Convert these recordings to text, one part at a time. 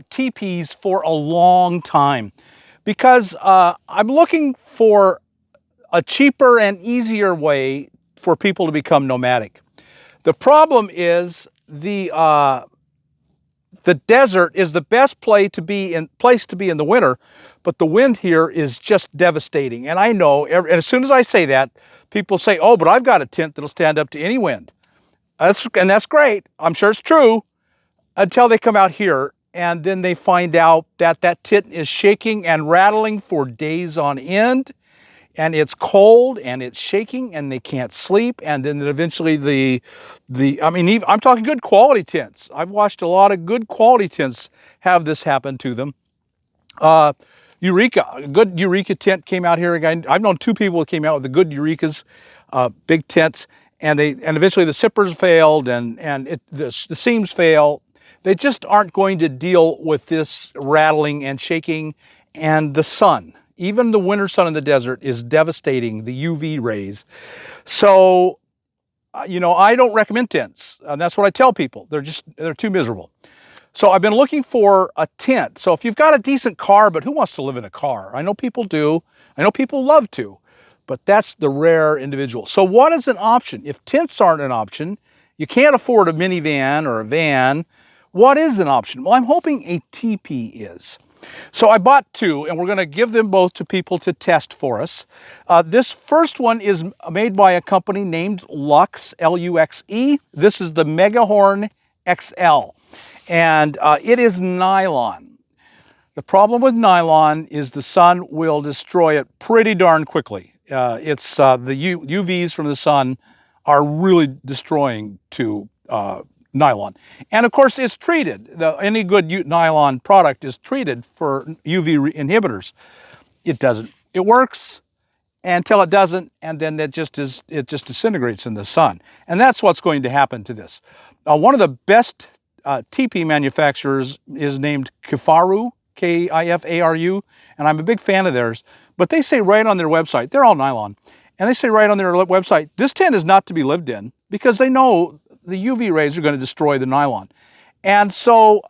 teepees for a long time because I'm looking for a cheaper and easier way for people to become nomadic. The problem is the desert is the best place to be in the winter, but the wind here is just devastating. And I know, and as soon as I say that, people say, "Oh, but I've got a tent that'll stand up to any wind." And that's great. I'm sure it's true until they come out here and then they find out that that tent is shaking and rattling for days on end, and it's cold and it's shaking and they can't sleep. And then eventually I'm talking good quality tents. I've watched a lot of good quality tents have this happen to them. Eureka, a good Eureka tent came out here again. I've known two people who came out with the good Eurekas, big tents, and eventually the zippers failed and the seams fail. They just aren't going to deal with this rattling and shaking, and the sun. Even the winter sun in the desert is devastating, the UV rays. So, I don't recommend tents. And that's what I tell people. They're too miserable. So I've been looking for a tent. So if you've got a decent car, but who wants to live in a car? I know people do. I know people love to, but that's the rare individual. So what is an option? If tents aren't an option, you can't afford a minivan or a van, what is an option? Well, I'm hoping a teepee is. So I bought two, and we're going to give them both to people to test for us. This first one is made by a company named Luxe, L-U-X-E. This is the Megahorn XL, and it is nylon. The problem with nylon is the sun will destroy it pretty darn quickly. The UVs from the sun are really destroying to nylon. And of course, it's treated. Any good nylon product is treated for UV inhibitors. It doesn't. It works until it doesn't, and then it just disintegrates in the sun. And that's what's going to happen to this. One of the best teepee manufacturers is named Kifaru, K-I-F-A-R-U, and I'm a big fan of theirs. But they say right on their website, they're all nylon, and they say right on their website, this tent is not to be lived in, because they know the UV rays are going to destroy the nylon. And so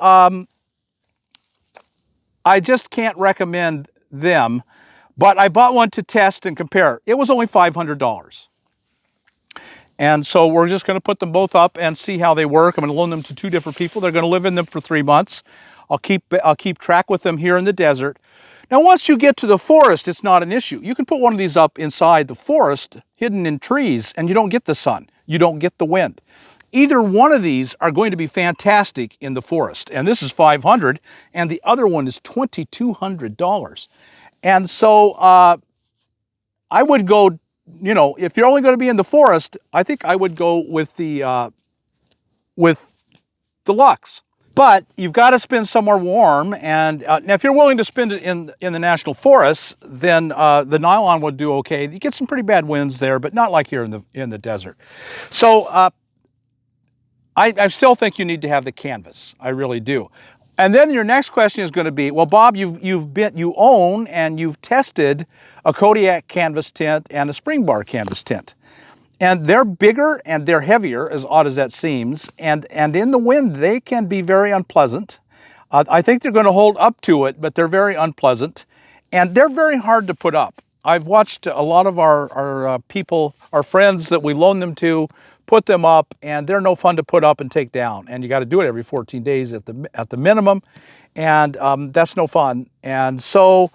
I just can't recommend them, but I bought one to test and compare. It was only $500. And so we're just going to put them both up and see how they work. I'm going to loan them to two different people. They're going to live in them for 3 months. I'll keep track with them here in the desert. Now, once you get to the forest, it's not an issue. You can put one of these up inside the forest, hidden in trees, and you don't get the sun. You don't get the wind. Either one of these are going to be fantastic in the forest. And this is $500, and the other one is $2,200. And so I would go, if you're only going to be in the forest, I think I would go with the Luxe. But you've got to spend somewhere warm, and now if you're willing to spend it in the national forests, then the nylon would do okay. You get some pretty bad winds there, but not like here in the desert. So I still think you need to have the canvas. I really do. And then your next question is going to be, well, Bob, you own and you've tested a Kodiak canvas tent and a spring bar canvas tent. And they're bigger and they're heavier, as odd as that seems. And in the wind, they can be very unpleasant. I think they're going to hold up to it, but they're very unpleasant. And they're very hard to put up. I've watched a lot of our people, our friends that we loan them to, put them up, and they're no fun to put up and take down. And you got to do it every 14 days at the minimum. And that's no fun. And so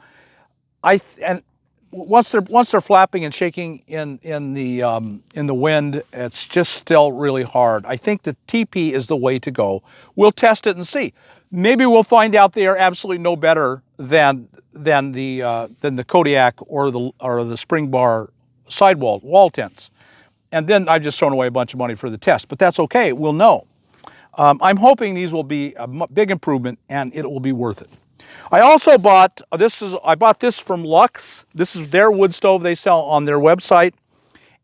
once they're flapping and shaking in the wind, it's just still really hard. I think the teepee is the way to go. We'll test it and see. Maybe we'll find out they are absolutely no better than the Kodiak or the spring bar sidewall wall tents. And then I've just thrown away a bunch of money for the test, but that's okay. We'll know. I'm hoping these will be a big improvement and it will be worth it. I also bought this from Luxe. This is their wood stove they sell on their website,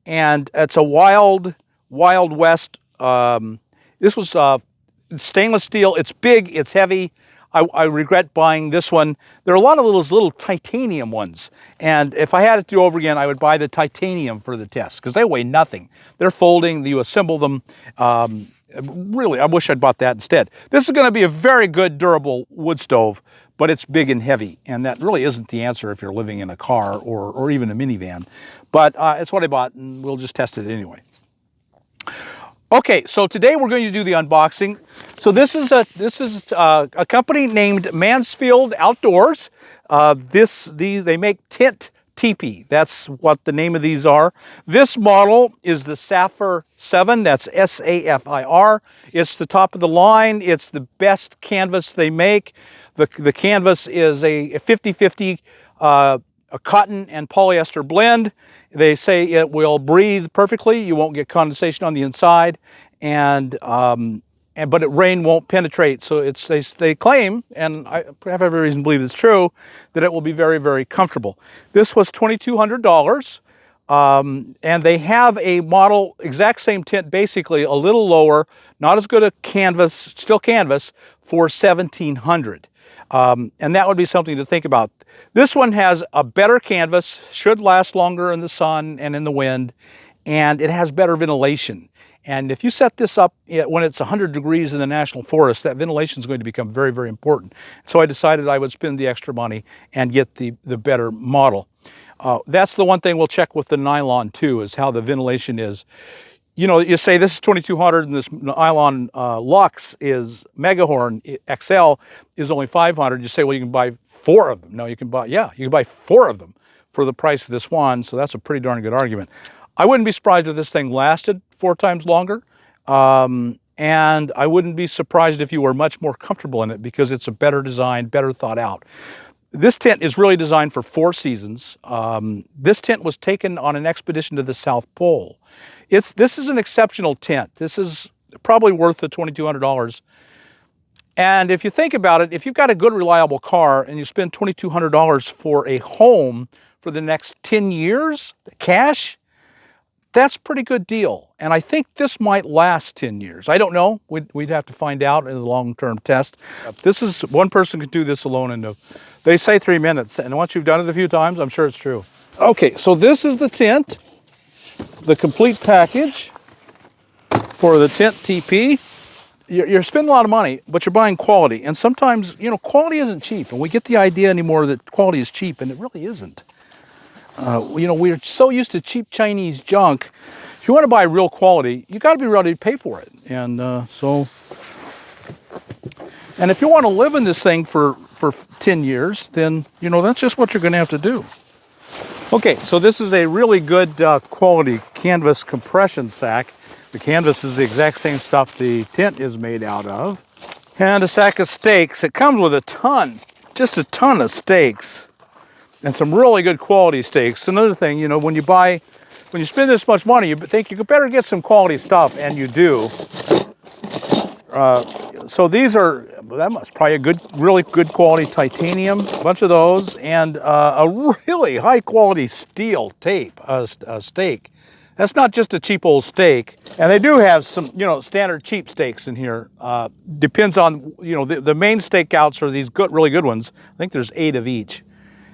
and it's a Wild West. This was stainless steel. It's big, it's heavy. I regret buying this one. There are a lot of those little titanium ones. And if I had it to do over again, I would buy the titanium for the test because they weigh nothing. They're folding, you assemble them. Really, I wish I'd bought that instead. This is going to be a very good, durable wood stove, but it's big and heavy. And that really isn't the answer if you're living in a car or even a minivan. But it's what I bought, and we'll just test it anyway. Okay, so today we're going to do the unboxing. So this is a company named Mansfield Outdoors. They make tent Tipi. That's what the name of these are. This model is the Safir 7. That's S-A-F-I-R. It's the top of the line. It's the best canvas they make. The canvas is a 50-50 a cotton and polyester blend. They say it will breathe perfectly. You won't get condensation on the inside, but rain won't penetrate. So they claim, and I have every reason to believe it's true, that it will be very, very comfortable. This was $2,200, and they have a model, exact same tent, basically a little lower, not as good a canvas, still canvas, for $1,700. And that would be something to think about. This one has a better canvas, should last longer in the sun and in the wind, and it has better ventilation. And if you set this up when it's 100 degrees in the national forest, that ventilation is going to become very, very important. So I decided I would spend the extra money and get the better model. That's the one thing we'll check with the Nylon too, is how the ventilation is. You know, you say this is 2,200 and this Nylon Luxe is Megahorn XL is only 500. You say, well, you can buy 4 of them. No, you can buy 4 of them for the price of this one. So that's a pretty darn good argument. I wouldn't be surprised if this thing lasted 4 times longer. And I wouldn't be surprised if you were much more comfortable in it because it's a better design, better thought out. This tent is really designed for 4 seasons. This tent was taken on an expedition to the South Pole. This is an exceptional tent. This is probably worth the $2,200. And if you think about it, if you've got a good, reliable car and you spend $2,200 for a home for the next 10 years, cash, that's a pretty good deal. And I think this might last 10 years. I don't know. We'd have to find out in the long-term test. This is, one person can do this alone in, they say 3 minutes. And once you've done it a few times, I'm sure it's true. Okay, so this is the tent, the complete package for the tent TP. You're spending a lot of money, but you're buying quality. And sometimes, you know, quality isn't cheap. And we get the idea anymore that quality is cheap, and it really isn't. You know, we're so used to cheap Chinese junk. If you want to buy real quality, you got to be ready to pay for it. And and if you want to live in this thing for 10 years, then, you know, that's just what you're going to have to do. Okay, so this is a really good quality canvas compression sack. The canvas is the exact same stuff the tent is made out of. And a sack of stakes. It comes with a ton, just a ton of stakes. And some really good quality stakes. Another thing, you know, when you spend this much money, you think you could better get some quality stuff, and you do. So these are, that must probably a good, really good quality titanium, a bunch of those, and a really high quality steel tape, a stake. That's not just a cheap old stake. And they do have some, you know, standard cheap stakes in here. Depends on, you know, the main stakeouts are these good, really good ones. I think there's 8 of each.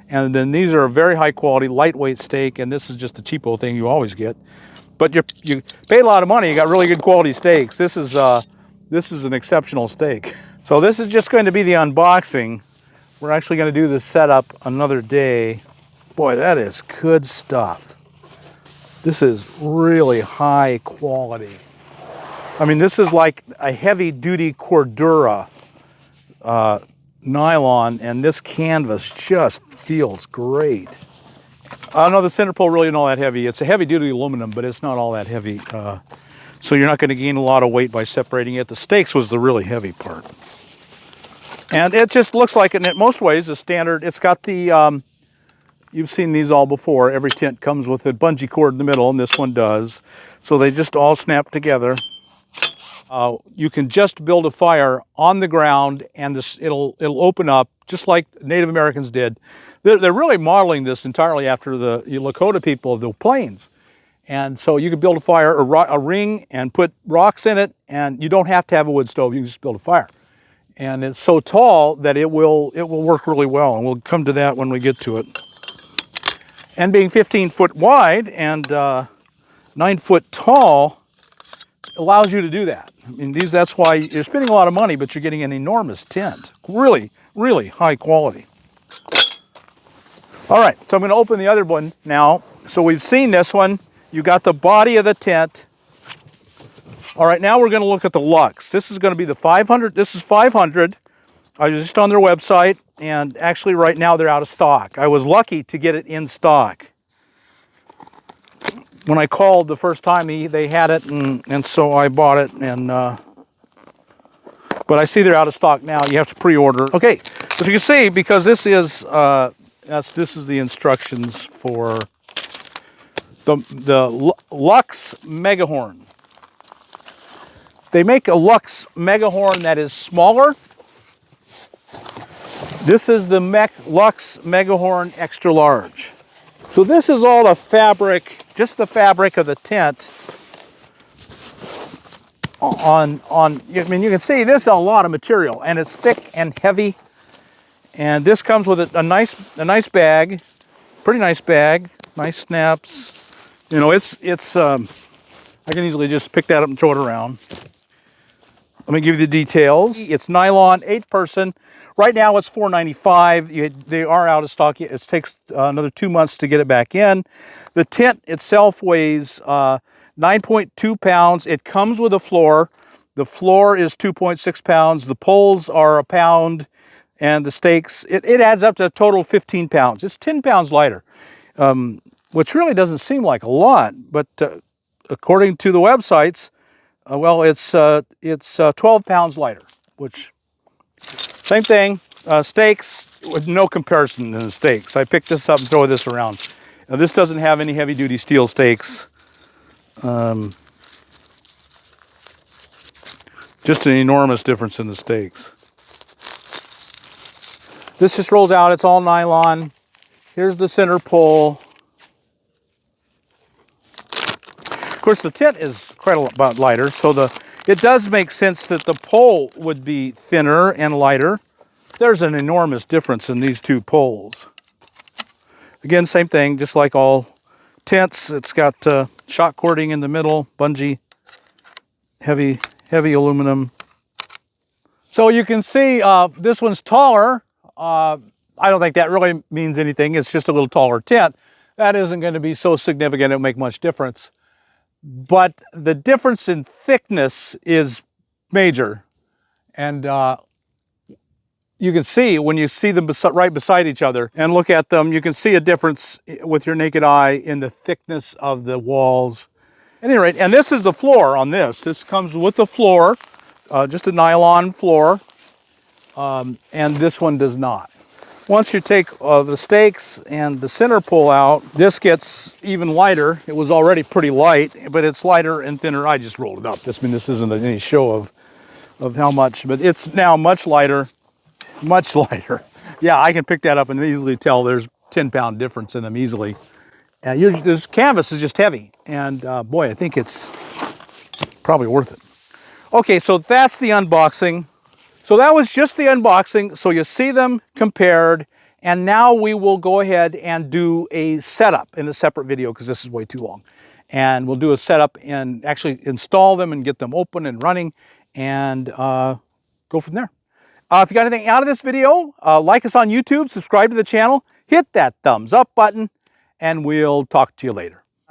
And then these are a very high quality, lightweight stake, and this is just the cheap old thing you always get. But you pay a lot of money, you got really good quality stakes. This is an exceptional stake. So this is just going to be the unboxing. We're actually going to do this setup another day. Boy, that is good stuff. This is really high quality. I mean, this is like a heavy duty Cordura nylon, and this canvas just feels great. I know the center pole really isn't all that heavy. It's a heavy duty aluminum, but it's not all that heavy. So you're not going to gain a lot of weight by separating it. The stakes was the really heavy part. And it just looks like, in most ways, a standard. It's got the, you've seen these all before. Every tent comes with a bungee cord in the middle, and this one does. So they just all snap together. You can just build a fire on the ground, and it'll open up just like Native Americans did. They're really modeling this entirely after the Lakota people of the plains. And so you can build a fire, a ring, and put rocks in it, and you don't have to have a wood stove. You can just build a fire. and it's so tall that it will work really well, and we'll come to that when we get to it. And being 15 foot wide and 9 foot tall allows you to do that. I mean, that's why you're spending a lot of money, but you're getting an enormous tent. Really, really high quality. All right, so I'm going to open the other one now. So we've seen this one. You got the body of the tent. All right, now we're going to look at the Luxe. This is going to be the 500. This is 500. I was just on their website, and actually right now they're out of stock. I was lucky to get it in stock. When I called the first time, they had it, and so I bought it. And but I see they're out of stock now. You have to pre-order. Okay, so you can see, because this is the instructions for the Luxe Megahorn. They make a Luxe Megahorn that is smaller. This is the Luxe Megahorn Extra Large. So this is all the fabric, just the fabric of the tent. I mean, you can see this is a lot of material, and it's thick and heavy. And this comes with a nice bag, pretty nice bag, nice snaps. You know, I can easily just pick that up and throw it around. Let me give you the details. It's nylon, 8-person. Right now it's $4.95. They are out of stock. It takes another 2 months to get it back in. The tent itself weighs 9.2 pounds. It comes with a floor. The floor is 2.6 pounds. The poles are a pound, and the stakes, it adds up to a total of 15 pounds. It's 10 pounds lighter, which really doesn't seem like a lot, but according to the websites, well, it's 12 pounds lighter, which, same thing, stakes, with no comparison to the stakes. I picked this up and throw this around. Now, this doesn't have any heavy-duty steel stakes. Just an enormous difference in the stakes. This just rolls out, it's all nylon. Here's the center pole. Of course, the tent is quite a lot lighter, so it does make sense that the pole would be thinner and lighter. There's an enormous difference in these two poles. Again, same thing, just like all tents. It's got shock cording in the middle, bungee, heavy aluminum. So you can see this one's taller. I don't think that really means anything. It's just a little taller tent. That isn't going to be so significant. It won't make much difference. But the difference in thickness is major. And you can see, when you see them right beside each other and look at them, you can see a difference with your naked eye in the thickness of the walls. At any rate, and this is the floor on this. This comes with the floor, just a nylon floor, and this one does not. Once you take the stakes and the center pull out, this gets even lighter. It was already pretty light, but it's lighter and thinner. I just rolled it up. This isn't any show of how much, but it's now much lighter, much lighter. Yeah, I can pick that up and easily tell there's 10-pound difference in them easily. And this canvas is just heavy, and boy, I think it's probably worth it. Okay, so that's the unboxing. So that was just the unboxing. So you see them compared, and now we will go ahead and do a setup in a separate video, because this is way too long. And we'll do a setup and actually install them and get them open and running, and go from there. If you got anything out of this video, like us on YouTube, subscribe to the channel, hit that thumbs up button, and we'll talk to you later.